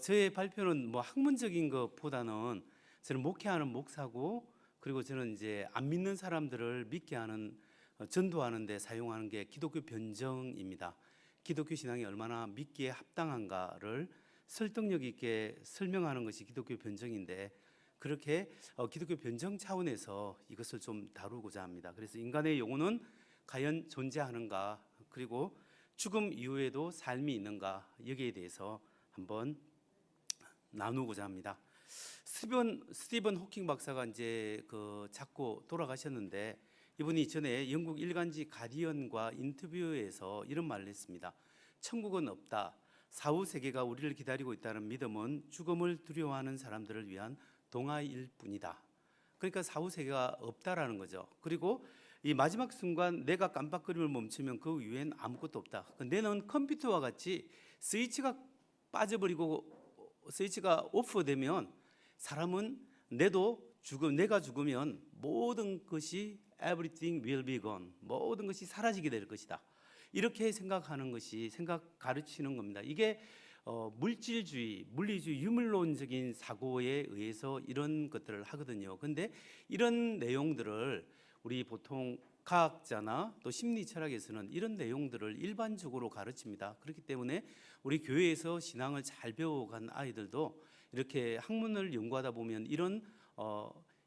저의 발표는 뭐 학문적인 것보다는 저는 목회하는 목사고, 그리고 저는 이제 안 믿는 사람들을 믿게 하는 전도하는 데 사용하는 게 기독교 변정입니다. 기독교 신앙이 얼마나 믿기에 합당한가를 설득력 있게 설명하는 것이 기독교 변정인데, 그렇게 기독교 변정 차원에서 이것을 좀 다루고자 합니다. 그래서 인간의 영혼은 과연 존재하는가, 그리고 죽음 이후에도 삶이 있는가, 여기에 대해서 한번 나누고자 합니다. 스티븐 호킹 박사가 이제 작고 돌아가셨는데, 이분이 전에 영국 일간지 가디언과 인터뷰에서 이런 말을 했습니다. 천국은 없다. 사후 세계가 우리를 기다리고 있다는 믿음은 죽음을 두려워하는 사람들을 위한 동화일 뿐이다. 그러니까 사후 세계가 없다라는 거죠. 그리고 이 마지막 순간 내가 깜빡거림을 멈추면 그 이후엔 아무것도 없다. 내는 컴퓨터와 같이 스위치가 빠져버리고 스위치가 오프되면 사람은 내가 죽으면 모든 것이 everything will be gone, 모든 것이 사라지게 될 것이다. 이렇게 생각하는 것이 가르치는 겁니다. 이게 물질주의, 물리주의, 유물론적인 사고에 의해서 이런 것들을 하거든요. 그런데 이런 내용들을 우리 보통 과학자나 또 심리 철학에서는 이런 내용들을 일반적으로 가르칩니다. 그렇기 때문에 우리 교회에서 신앙을 잘 배워간 아이들도 이렇게 학문을 연구하다 보면 이런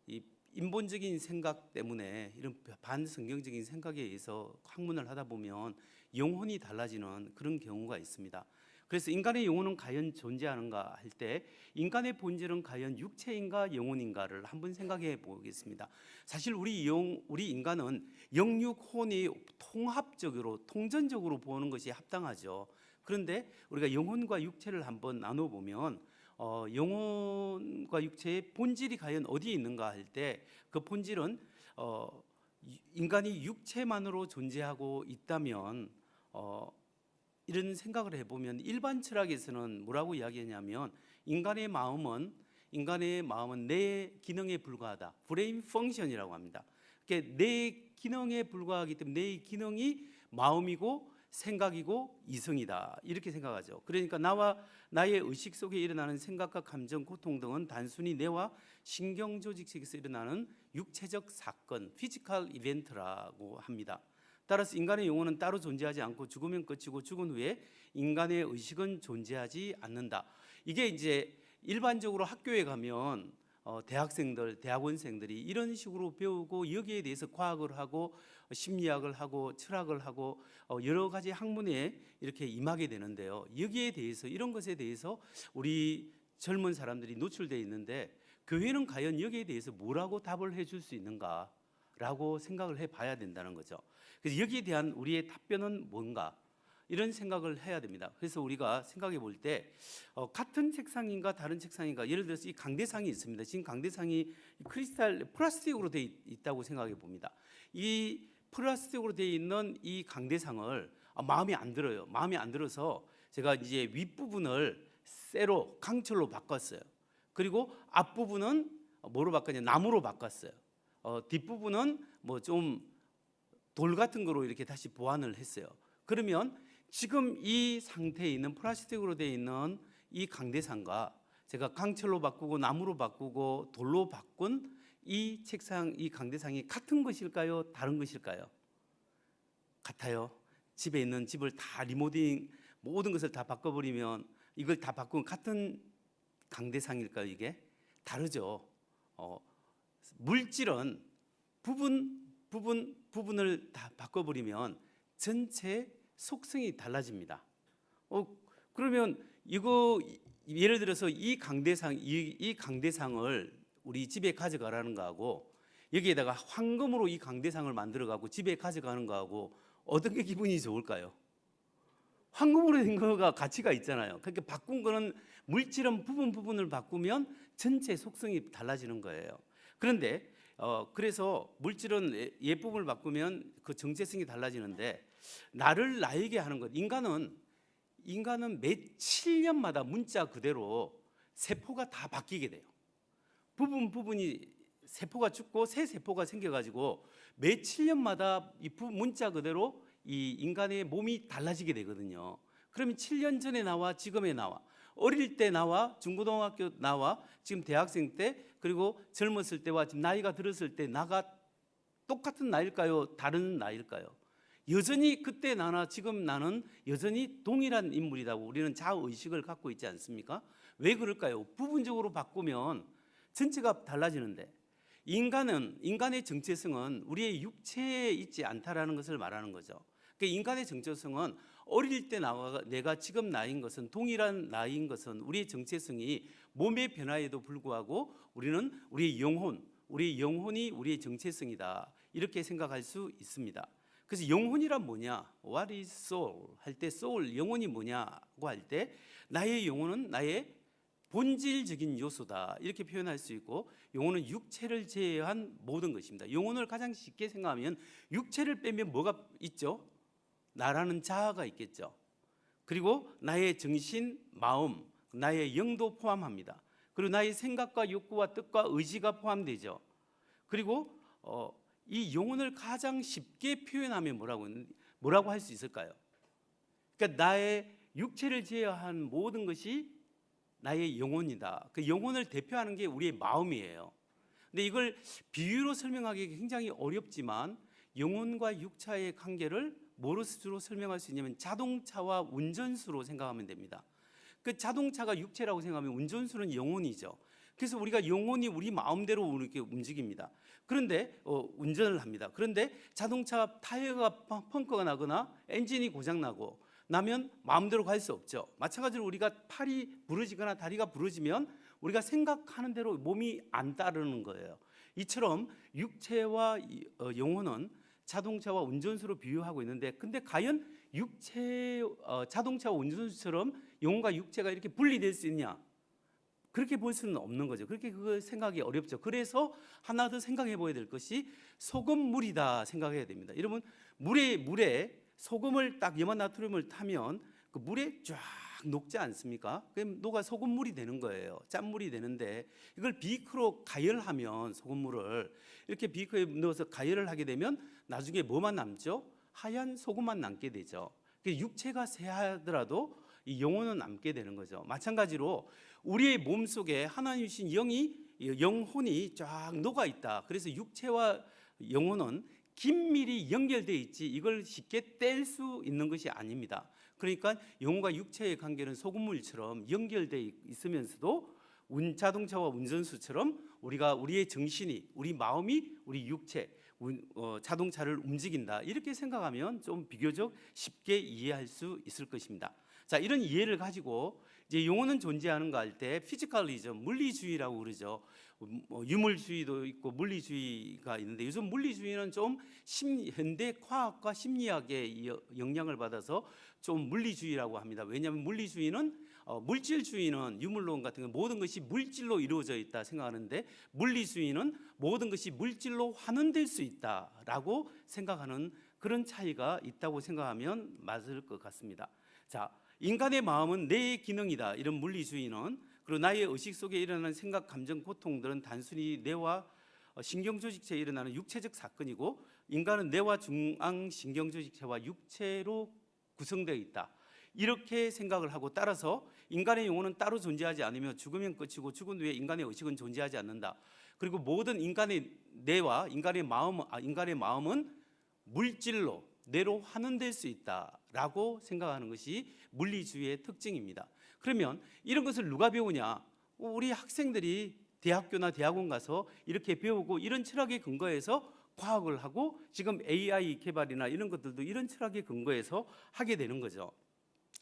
이 인본적인 생각 때문에, 이런 반성경적인 생각에 의해서 학문을 하다 보면 영혼이 달라지는 그런 경우가 있습니다. 그래서 인간의 영혼은 과연 존재하는가 할 때, 인간의 본질은 과연 육체인가 영혼인가를 한번 생각해 보겠습니다. 사실 우리 인간은 영육혼이 통합적으로, 통전적으로 보는 것이 합당하죠. 그런데 우리가 영혼과 육체를 한번 나눠보면 영혼과 육체의 본질이 과연 어디에 있는가 할 때, 그 본질은 인간이 육체만으로 존재하고 있다면, 이런 생각을 해보면 일반 철학에서는 뭐라고 이야기하냐면, 인간의 마음은 내 기능에 불과하다. 브레인 펑션이라고 합니다. 그러니까 내 기능에 불과하기 때문에 내 기능이 마음이고 생각이고 이성이다, 이렇게 생각하죠. 그러니까 나의 의식 속에 일어나는 생각과 감정, 고통 등은 단순히 뇌와 신경 조직 속에서 일어나는 육체적 사건, 피지컬 이벤트라고 합니다. 따라서 인간의 영혼은 따로 존재하지 않고 죽으면 끝이고, 죽은 후에 인간의 의식은 존재하지 않는다. 이게 이제 일반적으로 학교에 가면 대학원생들이 이런 식으로 배우고, 여기에 대해서 과학을 하고 심리학을 하고 철학을 하고 여러 가지 학문에 이렇게 임하게 되는데요. 여기에 대해서, 이런 것에 대해서 우리 젊은 사람들이 노출되어 있는데, 교회는 과연 여기에 대해서 뭐라고 답을 해줄 수 있는가라고 생각을 해봐야 된다는 거죠. 그래서 여기에 대한 우리의 답변은 뭔가, 이런 생각을 해야 됩니다. 그래서 우리가 생각해 볼 때 같은 책상인가 다른 책상인가, 예를 들어서 이 강대상이 있습니다. 지금 강대상이 플라스틱으로 되어 있다고 생각해 봅니다. 이 플라스틱으로 되어 있는 이 강대상을 마음에 안 들어요. 마음에 안 들어서 제가 이제 윗부분을 쇠로, 강철로 바꿨어요. 그리고 앞부분은 뭐로 바꿨냐, 나무로 바꿨어요. 뒷부분은 뭐 좀 돌 같은 거로 이렇게 다시 보완을 했어요. 그러면 지금 이 상태에 있는 플라스틱으로 되어 있는 이 강대상과 제가 강철로 바꾸고 나무로 바꾸고 돌로 바꾼 이 책상, 이 강대상이 같은 것일까요? 다른 것일까요? 같아요. 집에 있는 집을 다 리모델링, 모든 것을 다 바꿔버리면, 이걸 다 바꾸면 같은 강대상일까요? 이게 다르죠. 물질은 부분을 다 바꿔버리면 전체 속성이 달라집니다. 그러면 이거 예를 들어서 이 강대상을 우리 집에 가져가라는 거하고, 여기에다가 황금으로 이 강대상을 만들어가고 집에 가져가는 거하고 어떤 게 기분이 좋을까요? 황금으로 된 거가 가치가 있잖아요. 그러니까 바꾼 거는, 물질은 부분을 바꾸면 전체 속성이 달라지는 거예요. 그런데 그래서 물질은 예품을 바꾸면 그 정체성이 달라지는데, 나에게 하는 것, 인간은 매 7년마다 문자 그대로 세포가 다 바뀌게 돼요. 부분이 세포가 죽고 새 세포가 생겨가지고 매 7년마다 이 문자 그대로 이 인간의 몸이 달라지게 되거든요. 그러면 7년 전에 나와 지금의 나와 어릴 때 나와 중고등학교 나와 지금 대학생 때 그리고 젊었을 때와 지금 나이가 들었을 때 나가 똑같은 나일까요? 다른 나일까요? 여전히 그때 나나 지금 나는 여전히 동일한 인물이라고 우리는 자의식을 갖고 있지 않습니까? 왜 그럴까요? 부분적으로 바꾸면 전체가 달라지는데 인간의 정체성은 우리의 육체에 있지 않다라는 것을 말하는 거죠. 그러니까 인간의 정체성은 어릴 때 나와 내가 지금 나이인 것은 동일한 나이인 것은 우리의 정체성이 몸의 변화에도 불구하고 우리는 우리의 영혼이 우리의 정체성이다. 이렇게 생각할 수 있습니다. 그래서 영혼이란 뭐냐? What is soul? 할 때 soul, 영혼이 뭐냐고 할 때 나의 영혼은 나의 본질적인 요소다. 이렇게 표현할 수 있고 영혼은 육체를 제외한 모든 것입니다. 영혼을 가장 쉽게 생각하면 육체를 빼면 뭐가 있죠? 나라는 자아가 있겠죠. 그리고 나의 정신, 마음, 나의 영도 포함합니다. 그리고 나의 생각과 욕구와 뜻과 의지가 포함되죠. 그리고 이 영혼을 가장 쉽게 표현하면 뭐라고 할 수 있을까요? 그러니까 나의 육체를 제외한 모든 것이 나의 영혼이다. 그 영혼을 대표하는 게 우리의 마음이에요. 근데 이걸 비유로 설명하기 굉장히 어렵지만 영혼과 육체의 관계를 뭐로 설명할 수 있냐면 자동차와 운전수로 생각하면 됩니다. 그 자동차가 육체라고 생각하면 운전수는 영혼이죠. 그래서 우리가 영혼이 우리 마음대로 이렇게 움직입니다. 그런데 운전을 합니다. 그런데 자동차 타이어가 펑크가 나거나 엔진이 고장 나면 마음대로 갈 수 없죠. 마찬가지로 우리가 팔이 부러지거나 다리가 부러지면 우리가 생각하는 대로 몸이 안 따르는 거예요. 이처럼 육체와 영혼은 자동차와 운전수로 비유하고 있는데 근데 과연 자동차와 운전수처럼 영혼과 육체가 이렇게 분리될 수 있냐? 그렇게 볼 수는 없는 거죠. 그렇게 그거 생각이 어렵죠. 그래서 하나 더 생각해 봐야 될 것이 소금물이다 생각해야 됩니다. 여러분 물에 소금을 딱 염화나트륨을 타면 그 물에 쫙 녹지 않습니까? 그럼 녹아 소금물이 되는 거예요. 짠물이 되는데 이걸 비크로 가열하면 소금물을 이렇게 비크에 넣어서 가열을 하게 되면 나중에 뭐만 남죠? 하얀 소금만 남게 되죠. 육체가 쇠하더라도 이 영혼은 남게 되는 거죠. 마찬가지로 우리의 몸 속에 하나님 주신 영혼이 쫙 녹아 있다. 그래서 육체와 영혼은 긴밀히 연결되어 있지 이걸 쉽게 뗄 수 있는 것이 아닙니다. 그러니까 영혼과 육체의 관계는 소금물처럼 연결되어 있으면서도 자동차와 운전수처럼 우리의 정신이 우리 마음이 우리 육체 자동차를 움직인다. 이렇게 생각하면 좀 비교적 쉽게 이해할 수 있을 것입니다. 자, 이런 이해를 가지고 이제 영혼은 존재하는가 할 때 피지컬리즘, 물리주의라고 그러죠. 유물주의도 있고 물리주의가 있는데 요즘 물리주의는 좀 현대 과학과 심리학의 영향을 받아서 좀 물리주의라고 합니다. 왜냐하면 물질주의는 유물론 같은 거 모든 것이 물질로 이루어져 있다 생각하는데 물리주의는 모든 것이 물질로 환원될 수 있다라고 생각하는 그런 차이가 있다고 생각하면 맞을 것 같습니다. 자, 인간의 마음은 뇌의 기능이다. 이런 물리주의는 그리고 나의 의식 속에 일어나는 생각, 감정, 고통들은 단순히 뇌와 신경조직체에 일어나는 육체적 사건이고 인간은 뇌와 중앙신경조직체와 육체로 구성되어 있다. 이렇게 생각을 하고 따라서 인간의 영혼은 따로 존재하지 않으며 죽으면 끝이고 죽은 후에 인간의 의식은 존재하지 않는다. 그리고 모든 인간의 뇌와 인간의 마음은 물질로 뇌로 환원될 수 있다라고 생각하는 것이 물리주의의 특징입니다. 그러면 이런 것을 누가 배우냐? 우리 학생들이 대학교나 대학원 가서 이렇게 배우고 이런 철학에 근거해서 과학을 하고 지금 AI 개발이나 이런 것들도 이런 철학에 근거해서 하게 되는 거죠.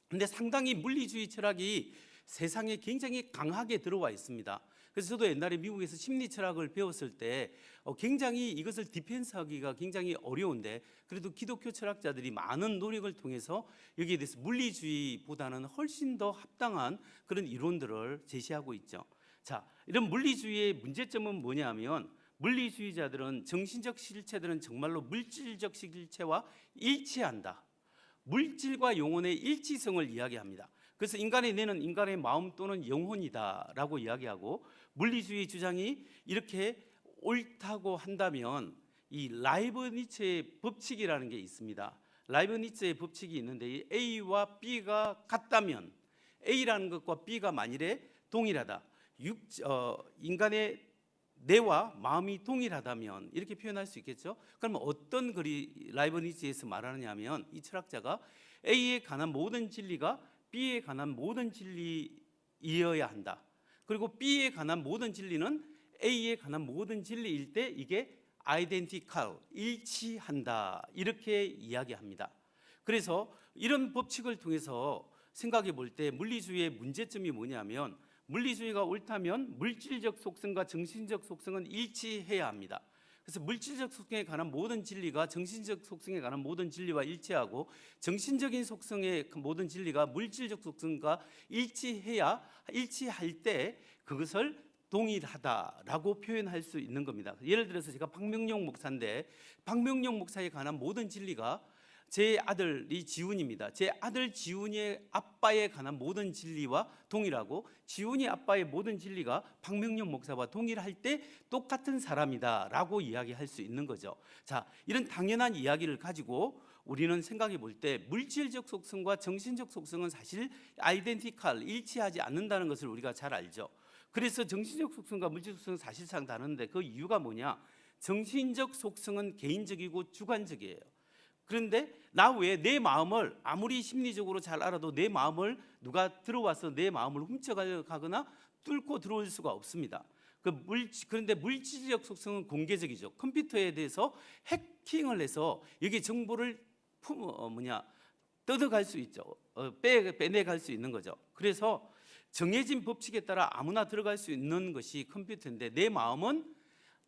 근데 상당히 물리주의 철학이 세상에 굉장히 강하게 들어와 있습니다. 그래서 저도 옛날에 미국에서 심리 철학을 배웠을 때 굉장히 이것을 디펜스하기가 굉장히 어려운데 그래도 기독교 철학자들이 많은 노력을 통해서 여기에 대해서 물리주의보다는 훨씬 더 합당한 그런 이론들을 제시하고 있죠. 자, 이런 물리주의의 문제점은 뭐냐면 물리주의자들은 정신적 실체들은 정말로 물질적 실체와 일치한다. 물질과 영혼의 일치성을 이야기합니다. 그래서 인간의 뇌는 인간의 마음 또는 영혼이다라고 이야기하고 물리주의 주장이 이렇게 옳다고 한다면 이 라이브니츠의 법칙이라는 게 있습니다. 라이브니츠의 법칙이 있는데 A와 B가 같다면 A라는 것과 B가 만일에 동일하다. 인간의 뇌와 마음이 동일하다면 이렇게 표현할 수 있겠죠. 그러면 어떤 글이 라이브니츠에서 말하느냐면 이 철학자가 A에 관한 모든 진리가 B에 관한 모든 진리이어야 한다. 그리고 B에 관한 모든 진리는 A에 관한 모든 진리일 때 이게 identical, 일치한다. 이렇게 이야기합니다. 그래서 이런 법칙을 통해서 생각해 볼 때 물리주의의 문제점이 뭐냐면 물리주의가 옳다면 물질적 속성과 정신적 속성은 일치해야 합니다. 그래서 물질적 속성에 관한 모든 진리가 정신적 속성에 관한 모든 진리와 일치하고 정신적인 속성의 모든 진리가 물질적 속성과 일치할 때 그것을 동일하다라고 표현할 수 있는 겁니다. 예를 들어서 제가 박명용 목사인데 박명용 목사에 관한 모든 진리가 제 아들이 지훈입니다. 제 아들 지훈의 아빠에 관한 모든 진리와 동일하고 지훈이 아빠의 모든 진리가 박명용 목사와 동일할 때 똑같은 사람이다라고 이야기할 수 있는 거죠. 자, 이런 당연한 이야기를 가지고 우리는 생각해 볼 때 물질적 속성과 정신적 속성은 사실 아이덴티컬, 일치하지 않는다는 것을 우리가 잘 알죠. 그래서 정신적 속성과 물질적 속성은 사실상 다른데 그 이유가 뭐냐? 정신적 속성은 개인적이고 주관적이에요. 그런데 나 외에 내 마음을 아무리 심리적으로 잘 알아도 내 마음을 누가 들어와서 내 마음을 훔쳐가거나 뚫고 들어올 수가 없습니다. 그런데 물질적 속성은 공개적이죠. 컴퓨터에 대해서 해킹을 해서 여기 정보를 뜯어갈 수 있죠. 빼내갈 수 있는 거죠. 그래서 정해진 법칙에 따라 아무나 들어갈 수 있는 것이 컴퓨터인데 내 마음은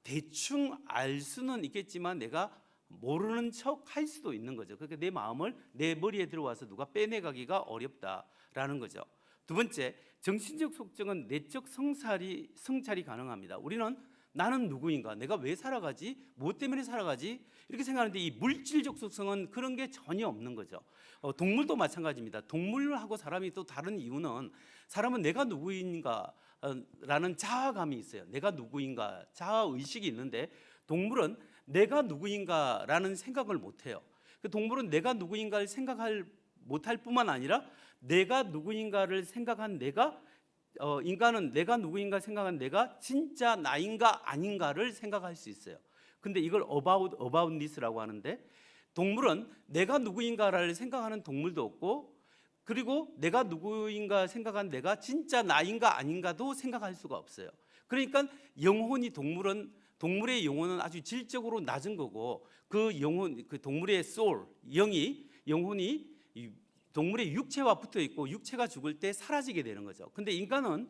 대충 알 수는 있겠지만 내가 모르는 척 할 수도 있는 거죠. 그러니까 내 마음을 내 머리에 들어와서 누가 빼내가기가 어렵다라는 거죠. 두 번째, 정신적 속성은 내적 성찰이 가능합니다. 우리는 나는 누구인가, 내가 왜 살아가지, 무엇 때문에 살아가지 이렇게 생각하는데 이 물질적 속성은 그런 게 전혀 없는 거죠. 동물도 마찬가지입니다. 동물하고 사람이 또 다른 이유는 사람은 내가 누구인가 라는 자아감이 있어요. 내가 누구인가 자아의식이 있는데 동물은 내가 누구인가라는 생각을 못해요. 동물은 내가 누구인가를 못할 뿐만 아니라 내가 누구인가를 생각한 인간은 내가 누구인가 생각한 내가 진짜 나인가 아닌가를 생각할 수 있어요. 근데 이걸 about this라고 하는데 동물은 내가 누구인가를 생각하는 동물도 없고 그리고 내가 누구인가 생각한 내가 진짜 나인가 아닌가도 생각할 수가 없어요. 그러니까 동물의 영혼은 아주 질적으로 낮은 거고 그 동물의 soul, 영혼이 동물의 육체와 붙어 있고 육체가 죽을 때 사라지게 되는 거죠. 근데 인간은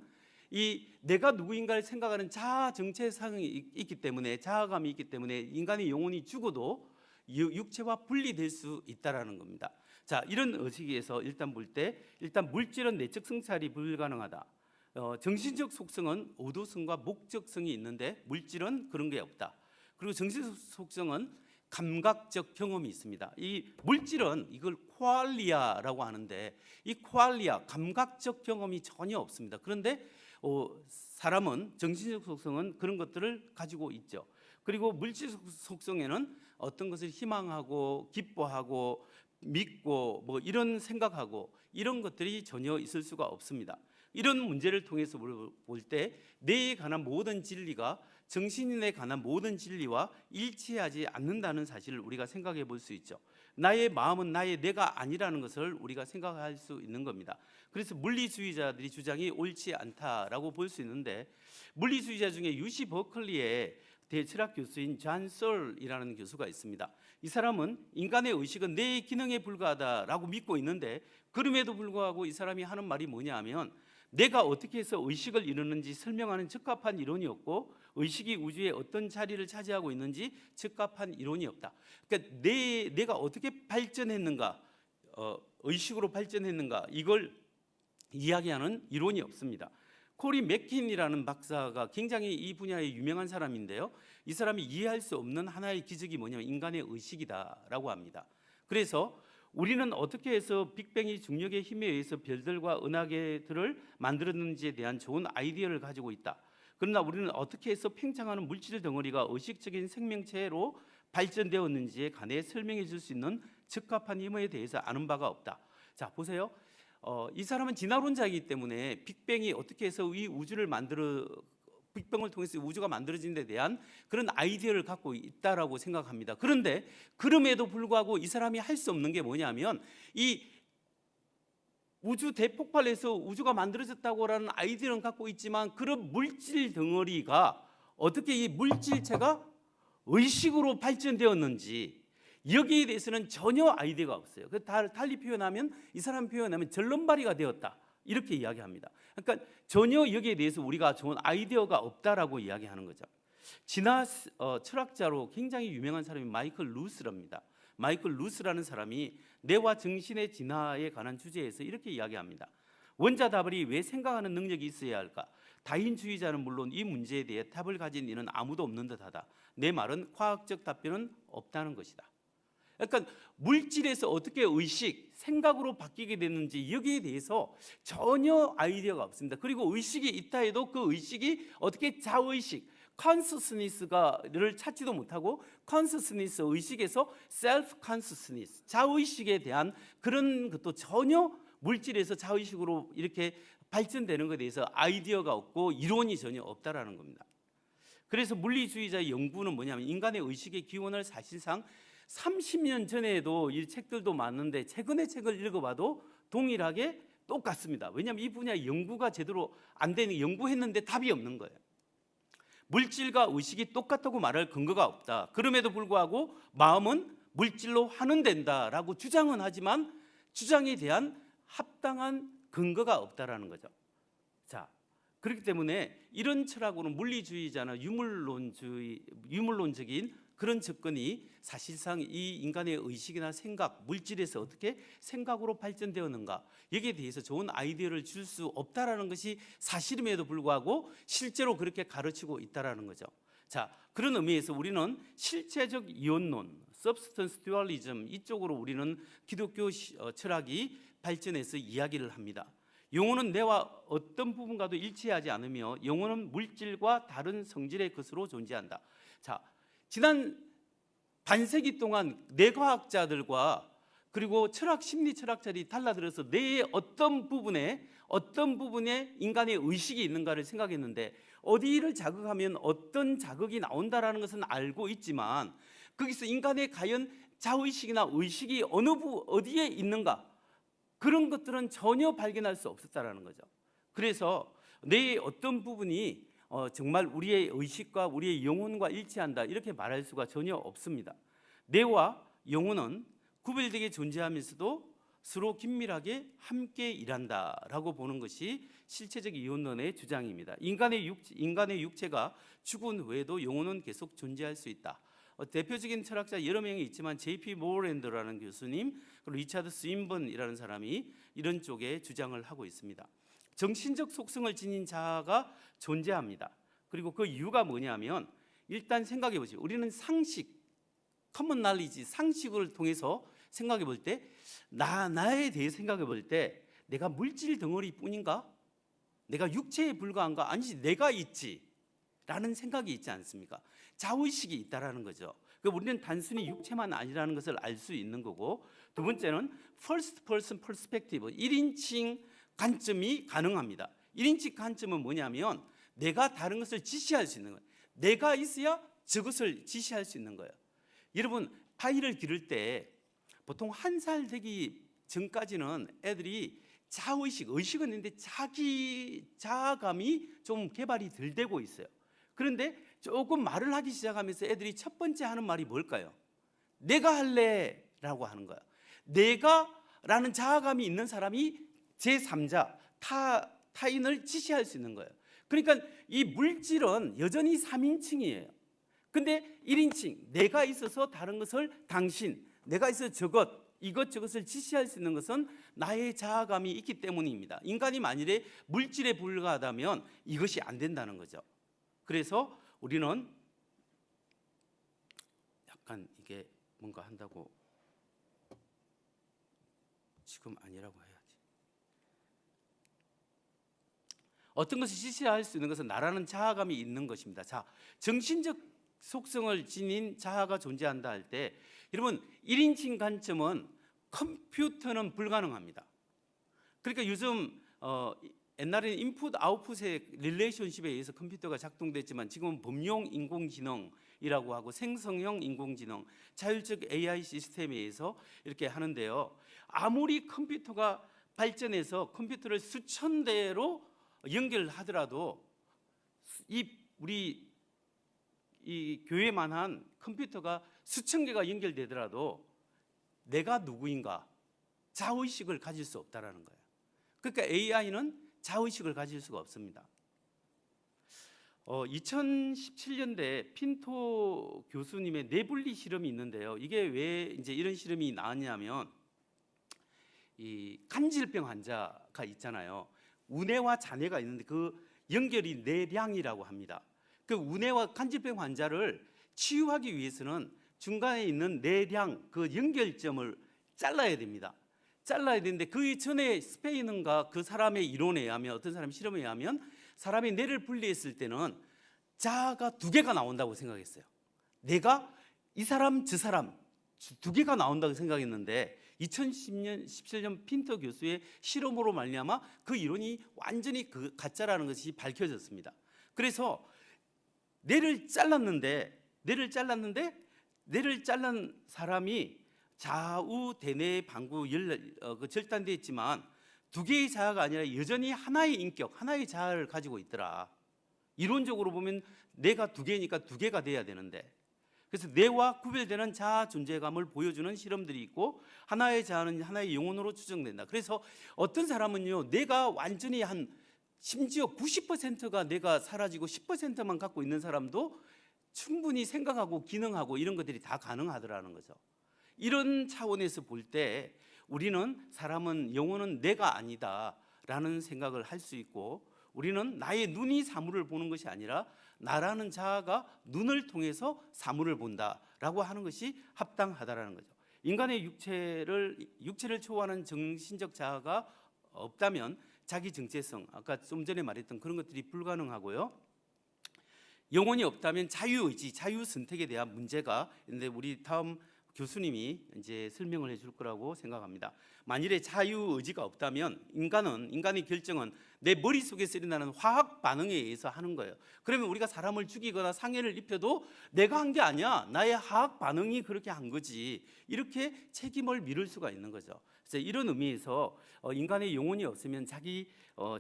이 내가 누구인가를 생각하는 자아 정체성이 있기 때문에 자아감이 있기 때문에 인간의 영혼이 죽어도 육체와 분리될 수 있다라는 겁니다. 자, 이런 의식에서 일단 볼 때 일단 물질은 내적 성찰이 불가능하다. 정신적 속성은 의도성과 목적성이 있는데 물질은 그런 게 없다. 그리고 정신적 속성은 감각적 경험이 있습니다. 이 물질은 이걸 퀄리아라고 하는데 이 퀄리아 감각적 경험이 전혀 없습니다. 그런데 사람은 정신적 속성은 그런 것들을 가지고 있죠. 그리고 물질 속성에는 어떤 것을 희망하고 기뻐하고 믿고 뭐 이런 생각하고 이런 것들이 전혀 있을 수가 없습니다. 이런 문제를 통해서 볼 때 뇌에 관한 모든 진리가 정신에 관한 모든 진리와 일치하지 않는다는 사실을 우리가 생각해 볼 수 있죠. 나의 마음은 나의 내가 아니라는 것을 우리가 생각할 수 있는 겁니다. 그래서 물리주의자들이 주장이 옳지 않다라고 볼 수 있는데 물리주의자 중에 UC 버클리의 대철학 교수인 존 솔이라는 교수가 있습니다. 이 사람은 인간의 의식은 뇌의 기능에 불과하다라고 믿고 있는데 그럼에도 불구하고 이 사람이 하는 말이 뭐냐 하면 내가 어떻게 해서 의식을 이루는지 설명하는 적합한 이론이 없고 의식이 우주에 어떤 자리를 차지하고 있는지 적합한 이론이 없다. 그러니까 내가 어떻게 발전했는가, 의식으로 발전했는가 이걸 이야기하는 이론이 없습니다. 코리 맥킨이라는 박사가 굉장히 이 분야의 유명한 사람인데요. 이 사람이 이해할 수 없는 하나의 기적이 뭐냐면 인간의 의식이다라고 합니다. 그래서 우리는 어떻게 해서 빅뱅이 중력의 힘에 의해서 별들과 은하계들을 만들었는지에 대한 좋은 아이디어를 가지고 있다. 그러나 우리는 어떻게 해서 팽창하는 물질 덩어리가 의식적인 생명체로 발전되었는지에 관해 설명해 줄 수 있는 적합한 힘에 대해서 아는 바가 없다. 자, 보세요. 이 사람은 진화론자이기 때문에 빅뱅이 어떻게 해서 이 우주를 빅뱅을 통해서 우주가 만들어진 데 대한 그런 아이디어를 갖고 있다라고 생각합니다. 그런데 그럼에도 불구하고 이 사람이 할 수 없는 게 뭐냐면 이 우주 대폭발에서 우주가 만들어졌다고라는 아이디어는 갖고 있지만 그런 물질 덩어리가 어떻게 이 물질체가 의식으로 발전되었는지 여기에 대해서는 전혀 아이디어가 없어요. 달리 표현하면 이 사람 표현하면 절름발이가 되었다 이렇게 이야기합니다. 그러니까 전혀 여기에 대해서 우리가 좋은 아이디어가 없다라고 이야기하는 거죠. 진화 철학자로 굉장히 유명한 사람이 마이클 루스랍니다. 마이클 루스라는 사람이 뇌와 정신의 진화에 관한 주제에서 이렇게 이야기합니다. 원자다발이 왜 생각하는 능력이 있어야 할까? 다인주의자는 물론 이 문제에 대해 답을 가진 이는 아무도 없는 듯하다. 내 말은 과학적 답변은 없다는 것이다. 그러니까 물질에서 어떻게 의식, 생각으로 바뀌게 됐는지 여기에 대해서 전혀 아이디어가 없습니다. 그리고 의식이 있다 해도 그 의식이 어떻게 자의식, consciousness를 찾지도 못하고 consciousness 의식에서 self consciousness, 자의식에 대한 그런 것도 전혀 물질에서 자의식으로 이렇게 발전되는 것에 대해서 아이디어가 없고 이론이 전혀 없다라는 겁니다. 그래서 물리주의자의 연구는 뭐냐면 인간의 의식의 기원을 사실상 30년 전에도 이 책들도 많은데 최근의 책을 읽어봐도 동일하게 똑같습니다. 왜냐하면 이 분야 연구가 제대로 안 되는, 연구했는데 답이 없는 거예요. 물질과 의식이 똑같다고 말할 근거가 없다. 그럼에도 불구하고 마음은 물질로 환원된다라고 주장은 하지만 주장에 대한 합당한 근거가 없다라는 거죠. 자, 그렇기 때문에 이런 철학으로는 물리주의자나 유물론적인 그런 접근이 사실상 이 인간의 의식이나 생각, 물질에서 어떻게 생각으로 발전되었는가 여기에 대해서 좋은 아이디어를 줄 수 없다라는 것이 사실임에도 불구하고 실제로 그렇게 가르치고 있다라는 거죠. 자, 그런 의미에서 우리는 실체적 이원론, substance dualism 이쪽으로 우리는 기독교 철학이 발전해서 이야기를 합니다. 영혼은 뇌와 어떤 부분과도 일치하지 않으며 영혼은 물질과 다른 성질의 것으로 존재한다. 자, 지난 반세기 동안 뇌과학자들과 그리고 철학, 심리 철학자들이 달라들어서 뇌의 어떤 부분에 인간의 의식이 있는가를 생각했는데 어디를 자극하면 어떤 자극이 나온다라는 것은 알고 있지만 거기서 인간의 과연 자의식이나 의식이 어디에 있는가 그런 것들은 전혀 발견할 수 없었다라는 거죠. 그래서 뇌의 어떤 부분이 정말 우리의 의식과 우리의 영혼과 일치한다 이렇게 말할 수가 전혀 없습니다. 뇌와 영혼은 구별되게 존재하면서도 서로 긴밀하게 함께 일한다라고 보는 것이 실체적 이원론의 주장입니다. 인간의 육체가 죽은 후에도 영혼은 계속 존재할 수 있다. 대표적인 철학자 여러 명이 있지만 J.P. 모어랜드라는 교수님 그리고 리차드 스윈번이라는 사람이 이런 쪽에 주장을 하고 있습니다. 정신적 속성을 지닌 자아가 존재합니다. 그리고 그 이유가 뭐냐면 일단 생각해 보시죠. 우리는 상식, 커먼 날리지, 상식을 통해서 생각해 볼 때 나에 대해 생각해 볼 때 내가 물질 덩어리뿐인가? 내가 육체에 불과한가? 아니지 내가 있지 라는 생각이 있지 않습니까? 자의식이 있다라는 거죠. 그러니까 우리는 단순히 육체만 아니라는 것을 알 수 있는 거고 두 번째는 first person perspective, 1인칭 관점이 가능합니다. 1인칭 관점은 뭐냐면 내가 다른 것을 지시할 수 있는 거예요. 내가 있어야 저것을 지시할 수 있는 거예요. 여러분 아이를 기를 때 보통 1살 되기 전까지는 애들이 자의식, 의식은 있는데 자기 자아감이 좀 개발이 덜 되고 있어요. 그런데 조금 말을 하기 시작하면서 애들이 첫 번째 하는 말이 뭘까요? 내가 할래 라고 하는 거야. 내가라는 자아감이 있는 사람이 제3자, 타인을 지시할 수 있는 거예요. 그러니까 이 물질은 여전히 3인칭이에요. 근데 1인칭, 내가 있어서 다른 것을 당신, 내가 있어서 이것저것을 지시할 수 있는 것은 나의 자아감이 있기 때문입니다. 인간이 만일에 물질에 불과하다면 이것이 안 된다는 거죠. 그래서 우리는 약간 이게 뭔가 한다고 지금 아니라고 해야지. 어떤 것을 지시할 수 있는 것은 나라는 자아감이 있는 것입니다. 자, 정신적 속성을 지닌 자아가 존재한다 할 때 여러분 1인칭 관점은 컴퓨터는 불가능합니다. 그러니까 요즘 옛날에는 인풋 아웃풋의 릴레이션십에 의해서 컴퓨터가 작동됐지만 지금은 범용 인공지능이라고 하고 생성형 인공지능, 자율적 AI 시스템에 의해서 이렇게 하는데요. 아무리 컴퓨터가 발전해서 컴퓨터를 수천 대로 연결하더라도 우리 이 교회만한 컴퓨터가 수천 개가 연결되더라도 내가 누구인가 자의식을 가질 수 없다라는 거예요. 그러니까 AI는 자의식을 가질 수가 없습니다. 2017년대 핀토 교수님의 네블리 실험이 있는데요. 이게 왜 이제 이런 실험이 나왔냐면 이 간질병 환자가 있잖아요. 우뇌와 잔해가 있는데 그 연결이 뇌량이라고 합니다. 그 우뇌와 간질병 환자를 치유하기 위해서는 중간에 있는 뇌량 그 연결점을 잘라야 됩니다. 잘라야 되는데 그 전에 스페인은가 그 사람의 이론에 의하면 어떤 사람 실험에 의하면 사람이 뇌를 분리했을 때는 자아가 두 개가 나온다고 생각했어요. 내가 이 사람 저 사람 두 개가 나온다고 생각했는데 2010년 17년 핀터 교수의 실험으로 말미암아 그 이론이 완전히 그 가짜라는 것이 밝혀졌습니다. 그래서 뇌를 잘랐는데 뇌를 잘란 사람이 좌우 대뇌 방구 절단되어 있지만 두 개의 자아가 아니라 여전히 하나의 인격, 하나의 자아를 가지고 있더라. 이론적으로 보면 뇌가 두 개니까 두 개가 돼야 되는데, 그래서 뇌와 구별되는 자아 존재감을 보여주는 실험들이 있고 하나의 자아는 하나의 영혼으로 추정된다. 그래서 어떤 사람은요, 뇌가 완전히 심지어 90%가 뇌가 사라지고 10%만 갖고 있는 사람도 충분히 생각하고 기능하고 이런 것들이 다 가능하더라는 거죠. 이런 차원에서 볼 때 우리는 사람은 영혼은 내가 아니다라는 생각을 할 수 있고, 우리는 나의 눈이 사물을 보는 것이 아니라 나라는 자아가 눈을 통해서 사물을 본다라고 하는 것이 합당하다라는 거죠. 인간의 육체를 초월하는 정신적 자아가 없다면 자기 정체성, 아까 좀 전에 말했던 그런 것들이 불가능하고요. 영혼이 없다면 자유의지, 자유 선택에 대한 문제가 있는데 우리 다음 교수님이 이제 설명을 해줄 거라고 생각합니다. 만일에 자유의지가 없다면 인간의 결정은 내 머릿속에서 일어나는 화학 반응에 의해서 하는 거예요. 그러면 우리가 사람을 죽이거나 상해를 입혀도 내가 한 게 아니야, 나의 화학 반응이 그렇게 한 거지, 이렇게 책임을 미룰 수가 있는 거죠. 그래서 이런 의미에서 인간의 영혼이 없으면 자기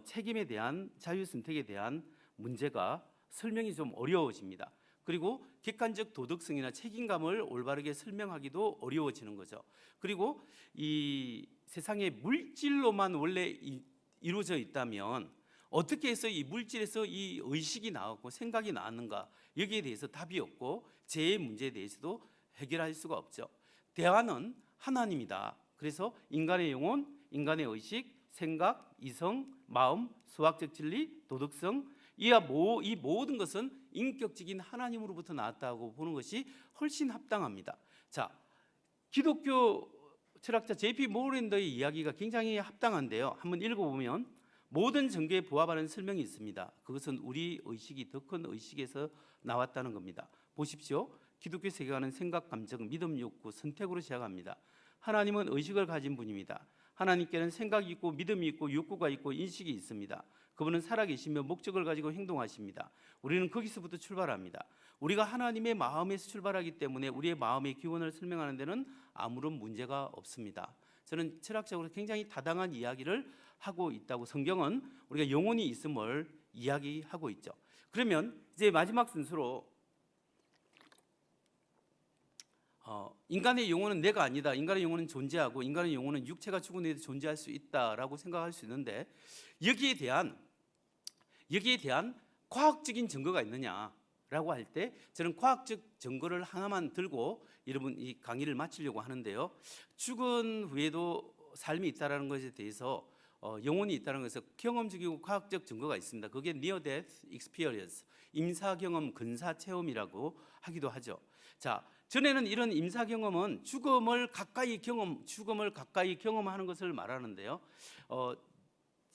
책임에 대한, 자유 선택에 대한 문제가 설명이 좀 어려워집니다. 그리고 객관적 도덕성이나 책임감을 올바르게 설명하기도 어려워지는 거죠. 그리고 이 세상에 물질로만 원래 이루어져 있다면 어떻게 해서 이 물질에서 이 의식이 나왔고 생각이 나왔는가, 여기에 대해서 답이 없고 재해 문제에 대해서도 해결할 수가 없죠. 대안은 하나님이다. 그래서 인간의 영혼, 인간의 의식, 생각, 이성, 마음, 수학적 진리, 도덕성, 이 모든 것은 인격적인 하나님으로부터 나왔다고 보는 것이 훨씬 합당합니다. 자, 기독교 철학자 J.P. 모랜더의 이야기가 굉장히 합당한데요. 한번 읽어보면 모든 종교에 부합하는 설명이 있습니다. 그것은 우리 의식이 더 큰 의식에서 나왔다는 겁니다. 보십시오. 기독교 세계관은 생각, 감정, 믿음, 욕구, 선택으로 시작합니다. 하나님은 의식을 가진 분입니다. 하나님께는 생각이 있고 믿음이 있고 욕구가 있고 인식이 있습니다. 그분은 살아계시며 목적을 가지고 행동하십니다. 우리는 거기서부터 출발합니다. 우리가 하나님의 마음에서 출발하기 때문에 우리의 마음의 기원을 설명하는 데는 아무런 문제가 없습니다. 저는 철학적으로 굉장히 타당한 이야기를 하고 있다고, 성경은 우리가 영혼이 있음을 이야기하고 있죠. 그러면 이제 마지막 순서로 인간의 영혼은 내가 아니다, 인간의 영혼은 존재하고 인간의 영혼은 육체가 죽은 후에도 존재할 수 있다라고 생각할 수 있는데, 여기에 대한 과학적인 증거가 있느냐라고 할 때 저는 과학적 증거를 하나만 들고 여러분 이 강의를 마치려고 하는데요. 죽은 후에도 삶이 있다라는 것에 대해서 영혼이 있다는 것에서 경험적이고 과학적 증거가 있습니다. 그게 Near Death Experience, 임사 경험, 근사 체험이라고 하기도 하죠. 자, 전에는 이런 임사 경험은 죽음을 가까이 경험하는 것을 말하는데요.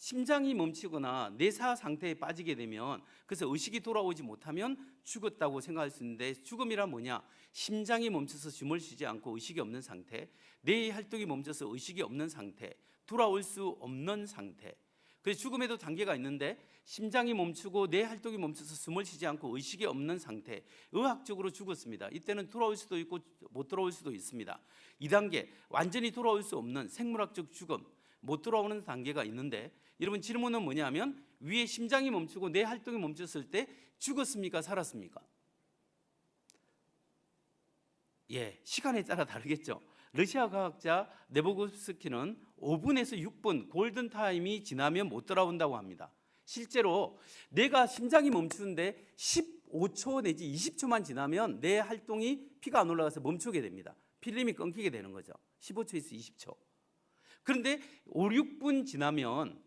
심장이 멈추거나 뇌사 상태에 빠지게 되면, 그래서 의식이 돌아오지 못하면 죽었다고 생각할 수 있는데, 죽음이란 뭐냐? 심장이 멈춰서 숨을 쉬지 않고 의식이 없는 상태, 뇌의 활동이 멈춰서 의식이 없는 상태, 돌아올 수 없는 상태. 그래서 죽음에도 단계가 있는데, 심장이 멈추고 뇌 활동이 멈춰서 숨을 쉬지 않고 의식이 없는 상태, 의학적으로 죽었습니다. 이때는 돌아올 수도 있고 못 돌아올 수도 있습니다. 2단계, 완전히 돌아올 수 없는 생물학적 죽음, 못 돌아오는 단계가 있는데, 여러분 질문은 뭐냐면, 위에 심장이 멈추고 뇌 활동이 멈췄을 때 죽었습니까? 살았습니까? 예, 시간에 따라 다르겠죠. 러시아 과학자 네보고스키는 5분에서 6분 골든타임이 지나면 못 돌아온다고 합니다. 실제로 내가 심장이 멈추는데 15초 내지 20초만 지나면 내 활동이 피가 안 올라가서 멈추게 됩니다. 필름이 끊기게 되는 거죠. 15초에서 20초. 그런데 5, 6분 지나면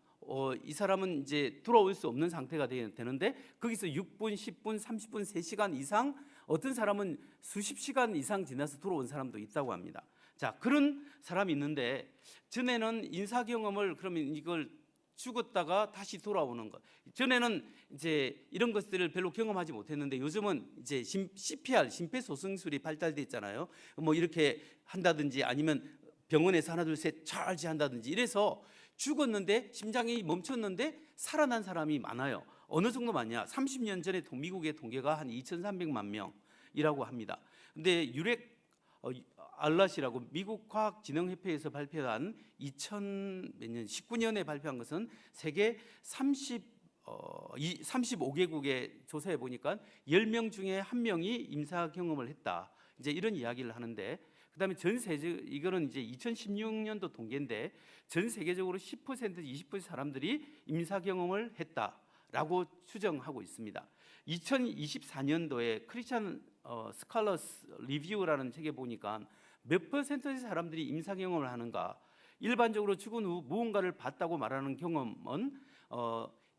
이 사람은 이제 돌아올 수 없는 상태가 되는데, 거기서 6분, 10분, 30분, 3시간 이상, 어떤 사람은 수십 시간 이상 지나서 돌아온 사람도 있다고 합니다. 자, 그런 사람이 있는데, 전에는 인사 경험을, 그러면 이걸 죽었다가 다시 돌아오는 것, 전에는 이제 이런 것들을 별로 경험하지 못했는데, 요즘은 이제 CPR, 심폐소생술이 발달돼 있잖아요. 뭐 이렇게 한다든지, 아니면 병원에서 하나 둘 셋 찰지 한다든지, 이래서 죽었는데 심장이 멈췄는데 살아난 사람이 많아요. 어느 정도 많냐? 30년 전에 미국의 통계가 한 2,300만 명이라고 합니다. 근데 유렉 알랏이라고 미국 과학진흥협회에서 발표한 2019년에 발표한 것은 세계 35개국에 조사해 보니까 10명 중에 1명이 임사 경험을 했다. 이제 이런 이야기를 하는데, 그다음에 전 세계, 이거는 이제 2016년도 통계인데, 전 세계적으로 10% 20% 사람들이 임사 경험을 했다라고 추정하고 있습니다. 2024년도에 크리스천 스칼러스 리뷰라는 책에 보니까 몇 퍼센트의 사람들이 임사 경험을 하는가? 일반적으로 죽은 후 무언가를 봤다고 말하는 경험은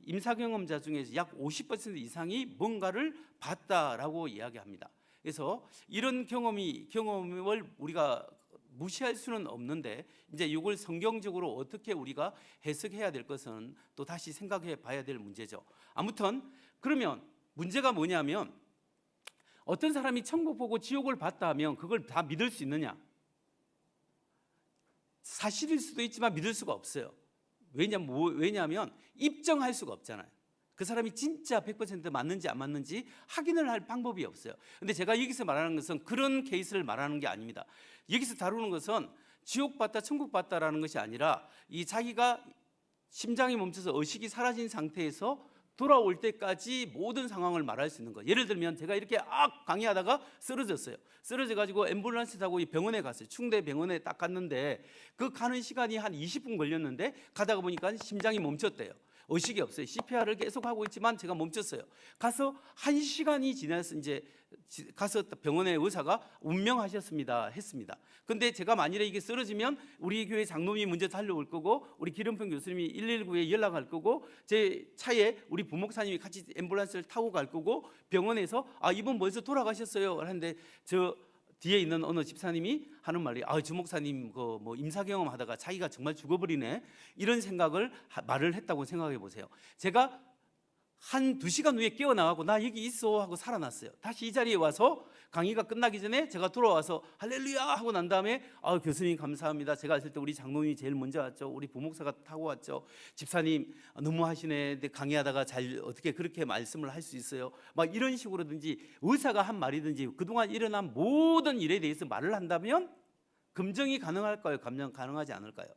임사 경험자 중에서 약 50% 이상이 뭔가를 봤다라고 이야기합니다. 그래서 이런 경험을 우리가 무시할 수는 없는데, 이제 이걸 성경적으로 어떻게 우리가 해석해야 될 것은 또 다시 생각해 봐야 될 문제죠. 아무튼 그러면 문제가 뭐냐면, 어떤 사람이 천국 보고 지옥을 봤다 하면 그걸 다 믿을 수 있느냐? 사실일 수도 있지만 믿을 수가 없어요. 왜냐하면 입증할 수가 없잖아요. 그 사람이 진짜 100% 맞는지 안 맞는지 확인을 할 방법이 없어요. 근데 제가 여기서 말하는 것은 그런 케이스를 말하는 게 아닙니다. 여기서 다루는 것은 지옥 봤다 천국 봤다라는 것이 아니라, 이 자기가 심장이 멈춰서 의식이 사라진 상태에서 돌아올 때까지 모든 상황을 말할 수 있는 거예요. 예를 들면 제가 이렇게 강의하다가 쓰러졌어요. 쓰러져가지고 앰뷸런스 타고 병원에 갔어요. 충대 병원에 딱 갔는데, 그 가는 시간이 한 20분 걸렸는데, 가다가 보니까 심장이 멈췄대요. 의식이 없어요. CPR을 계속 하고 있지만 제가 멈췄어요. 가서 1시간이 지나서 이제 가서 병원의 의사가 운명하셨습니다 했습니다. 근데 제가 만일에 이게 쓰러지면 우리 교회 장로님이 먼저 달려올 거고, 우리 기름평 교수님이 119에 연락할 거고, 제 차에 우리 부목사님이 같이 앰뷸런스를 타고 갈 거고, 병원에서 이분 벌써 돌아가셨어요 하는데, 저 뒤에 있는 어느 집사님이 하는 말이, 주목사님 뭐 임사 경험 하다가 자기가 정말 죽어버리네, 이런 생각을 말을 했다고 생각해 보세요. 제가 한 2시간 후에 깨어나가고 나 여기 있어 하고 살아났어요. 다시 이 자리에 와서 강의가 끝나기 전에 제가 돌아와서 할렐루야 하고 난 다음에, 교수님 감사합니다. 제가 왔을 때 우리 장로님이 제일 먼저 왔죠. 우리 부목사가 타고 왔죠. 집사님 너무 하시네. 강의하다가 잘 어떻게 그렇게 말씀을 할 수 있어요. 막 이런 식으로든지, 의사가 한 말이든지 그동안 일어난 모든 일에 대해서 말을 한다면 검증이 가능할까요? 가능하지 않을까요?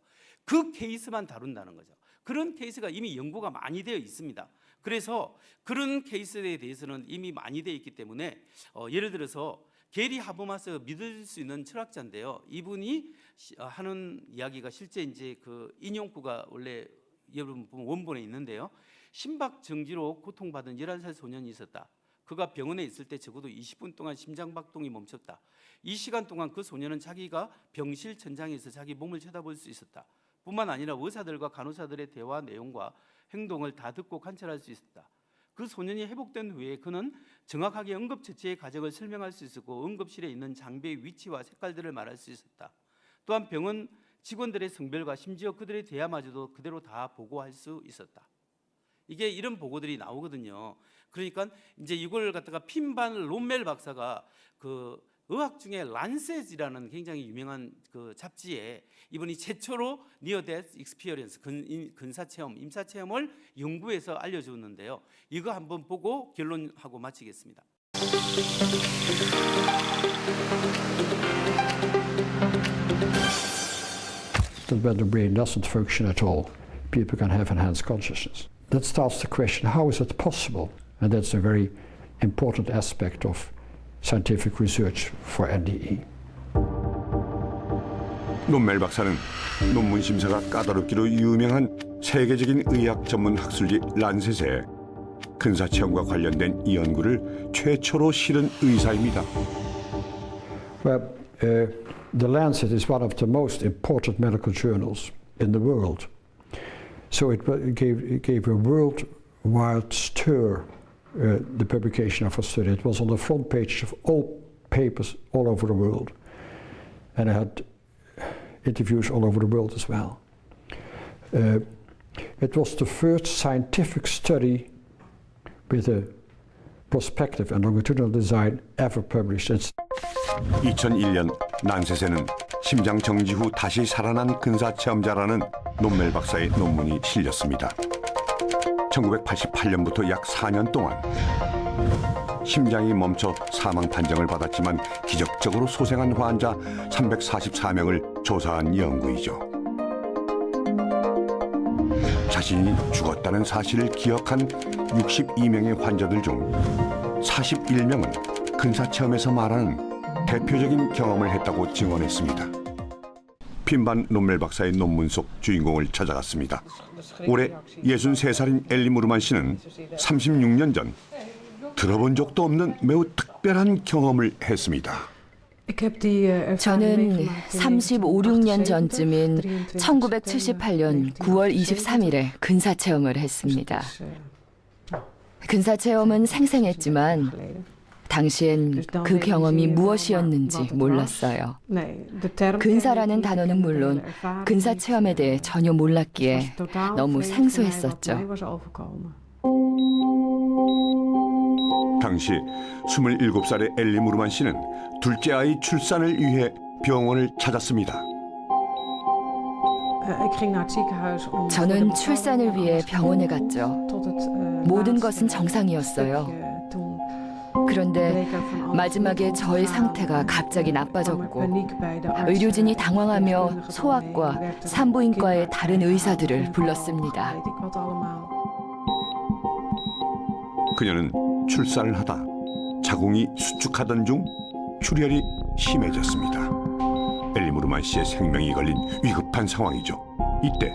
그 케이스만 다룬다는 거죠. 그런 케이스가 이미 연구가 많이 되어 있습니다. 그래서 그런 케이스에 대해서는 이미 많이 되어 있기 때문에, 예를 들어서 게리 하버마스 믿을 수 있는 철학자인데요. 이분이 하는 이야기가 실제 이제 그 인용구가 원래 여러분 원본에 있는데요. 심박정지로 고통받은 11살 소년이 있었다. 그가 병원에 있을 때 적어도 20분 동안 심장박동이 멈췄다. 이 시간 동안 그 소년은 자기가 병실 천장에서 자기 몸을 쳐다볼 수 있었다. 뿐만 아니라 의사들과 간호사들의 대화 내용과 행동을 다 듣고 관찰할 수 있었다. 그 소년이 회복된 후에 그는 정확하게 응급처치의 과정을 설명할 수 있었고, 응급실에 있는 장비의 위치와 색깔들을 말할 수 있었다. 또한 병원 직원들의 성별과 심지어 그들의 대화마저도 그대로 다 보고할 수 있었다. 이게 이런 보고들이 나오거든요. 그러니까 이제 이걸 갖다가 핀반 롬멜 박사가 그 의학 중에 란셋이라는 굉장히 유명한 그 잡지에 이분이 최초로 니어 데스 익스피리언스 근사 체험, 임사 체험을 연구해서 알려주었는데요. 이거 한번 보고 결론하고 마치겠습니다. That when the brain doesn't function at all, people can have enhanced consciousness. That starts the question, how is it possible? And that's a very important aspect of scientific research for NDE. 롬멜 박사는 논문 심사가 까다롭기로 유명한 세계적인 의학 전문 학술지 란셋에 근사체험과 관련된 이 연구를 최초로 실은 의사입니다. Well, the Lancet is one of the most important medical journals in the world. So it gave a worldwide stir, the publication of a study. It was on the front page of all papers all over the world. And I had interviews all over the world as well. It was the first scientific study with a prospective and longitudinal design ever published. 2001년 란셋에는 심장 정지 후 다시 살아난 근사체험자라는 롬멜 박사의 논문이 실렸습니다. 1988년부터 약 4년 동안 심장이 멈춰 사망 판정을 받았지만 기적적으로 소생한 환자 344명을 조사한 연구이죠. 자신이 죽었다는 사실을 기억한 62명의 환자들 중 41명은 근사체험에서 말하는 대표적인 경험을 했다고 증언했습니다. 핀반 롬멜 박사의 논문 속 주인공을 찾아갔습니다. 올해 63살인 엘리 무르만 씨는 36년 전 들어본 적도 없는 매우 특별한 경험을 했습니다. 저는 35, 6년 전쯤인 1978년 9월 23일에 근사체험을 했습니다. 근사체험은 생생했지만 당시엔 그 경험이 무엇이었는지 몰랐어요. 근사라는 단어는 물론 근사체험에 대해 전혀 몰랐기에 너무 생소했었죠. 당시 27살의 엘리 무르만 씨는 둘째 아이 출산을 위해 병원을 찾았습니다. 저는 출산을 위해 병원에 갔죠. 모든 것은 정상이었어요. 그런데 마지막에 저의 상태가 갑자기 나빠졌고 의료진이 당황하며 소아과, 산부인과의 다른 의사들을 불렀습니다. 그녀는 출산을 하다 자궁이 수축하던 중 출혈이 심해졌습니다. 엘리 무르만 씨의 생명이 걸린 위급한 상황이죠. 이때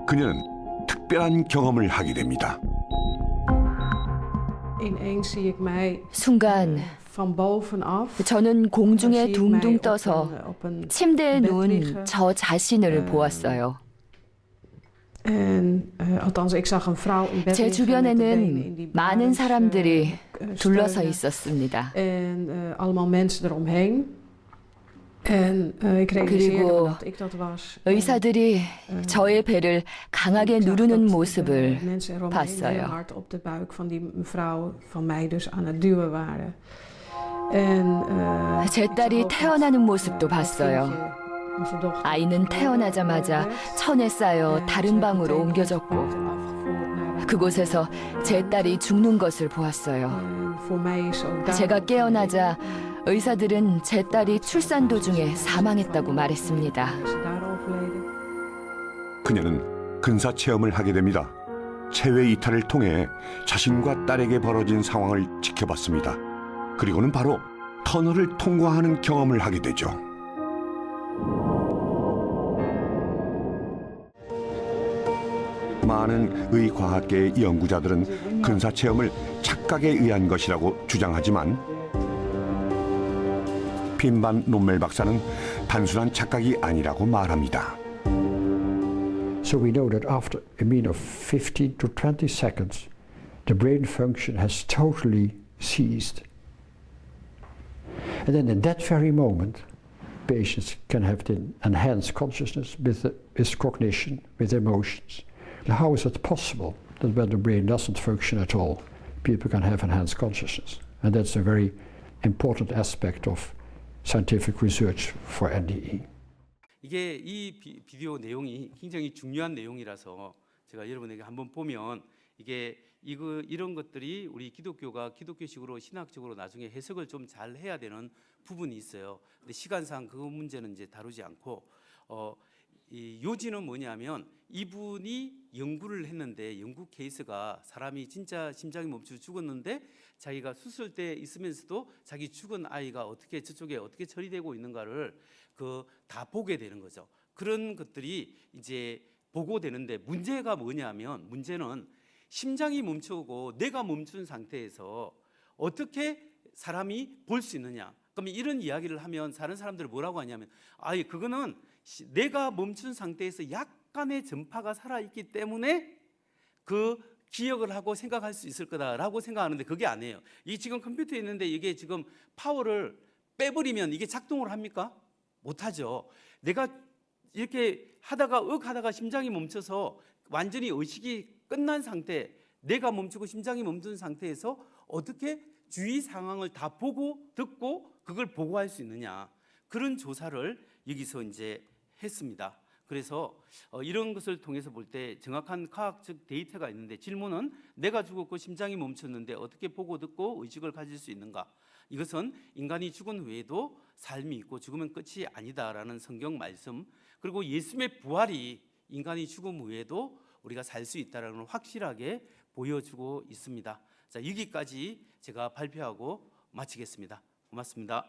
그녀는 특별한 경험을 하게 됩니다. 순간 저는 공중에 둥둥 떠서 침대에 누운 저 자신을 보았어요. 제 주변에는 많은 사람들이 둘러서 있었습니다. 그리고 의사들이 저의 배를 강하게 누르는 모습을 봤어요. 제 딸이 태어나는 모습도 봤어요. 아이는 태어나자마자 천에 쌓여 다른 방으로 옮겨졌고 그곳에서 제 딸이 죽는 것을 보았어요. 제가 깨어나자 의사들은 제 딸이 출산 도중에 사망했다고 말했습니다. 그녀는 근사체험을 하게 됩니다. 체외 이탈을 통해 자신과 딸에게 벌어진 상황을 지켜봤습니다. 그리고는 바로 터널을 통과하는 경험을 하게 되죠. 많은 의과학계의 연구자들은 근사체험을 착각에 의한 것이라고 주장하지만 핀반 롬멜 박사는 단순한 착각이 아니라고 말합니다. So we know that after a mean of 15 to 20 seconds, the brain function has totally ceased. And then in that very moment, patients can have the enhanced consciousness with cognition, with emotions. How is it possible that when the brain doesn't function at all, people can have enhanced consciousness? And that's a very important aspect of scientific research for NDE. 이게 이 비디오 내용이 굉장히 중요한 내용이라서 제가 여러분에게 한번 보면 이게 이런 것들이 우리 기독교가 기독교식으로 신학적으로 나중에 해석을 좀 잘 해야 되는 부분이 있어요. 근데 시간상 그 문제는 이제 다루지 않고 이 요지는 뭐냐면 이분이 연구를 했는데 연구 케이스가 사람이 진짜 심장이 멈춰 죽었는데 자기가 수술대에 있으면서도 자기 죽은 아이가 어떻게 저쪽에 어떻게 처리되고 있는가를 다 보게 되는 거죠. 그런 것들이 이제 보고되는데 문제가 뭐냐면 문제는 심장이 멈추고 뇌가 멈춘 상태에서 어떻게 사람이 볼 수 있느냐. 그럼 이런 이야기를 하면 다른 사람들은 뭐라고 하냐면 그거는 뇌가 멈춘 상태에서 약간의 전파가 살아있기 때문에 그 기억을 하고 생각할 수 있을 거다라고 생각하는데 그게 아니에요. 이 지금 컴퓨터에 있는데 이게 지금 파워를 빼버리면 이게 작동을 합니까? 못하죠. 내가 이렇게 하다가 심장이 멈춰서 완전히 의식이 끝난 상태, 뇌가 멈추고 심장이 멈춘 상태에서 어떻게 주위 상황을 다 보고 듣고 그걸 보고할 수 있느냐. 그런 조사를 여기서 이제 했습니다. 그래서 이런 것을 통해서 볼 때 정확한 과학적 데이터가 있는데 질문은 내가 죽었고 심장이 멈췄는데 어떻게 보고 듣고 의식을 가질 수 있는가? 이것은 인간이 죽은 후에도 삶이 있고 죽으면 끝이 아니다라는 성경 말씀 그리고 예수님의 부활이 인간이 죽음 후에도 우리가 살 수 있다라는 걸 확실하게 보여주고 있습니다. 자, 여기까지 제가 발표하고 마치겠습니다. 고맙습니다.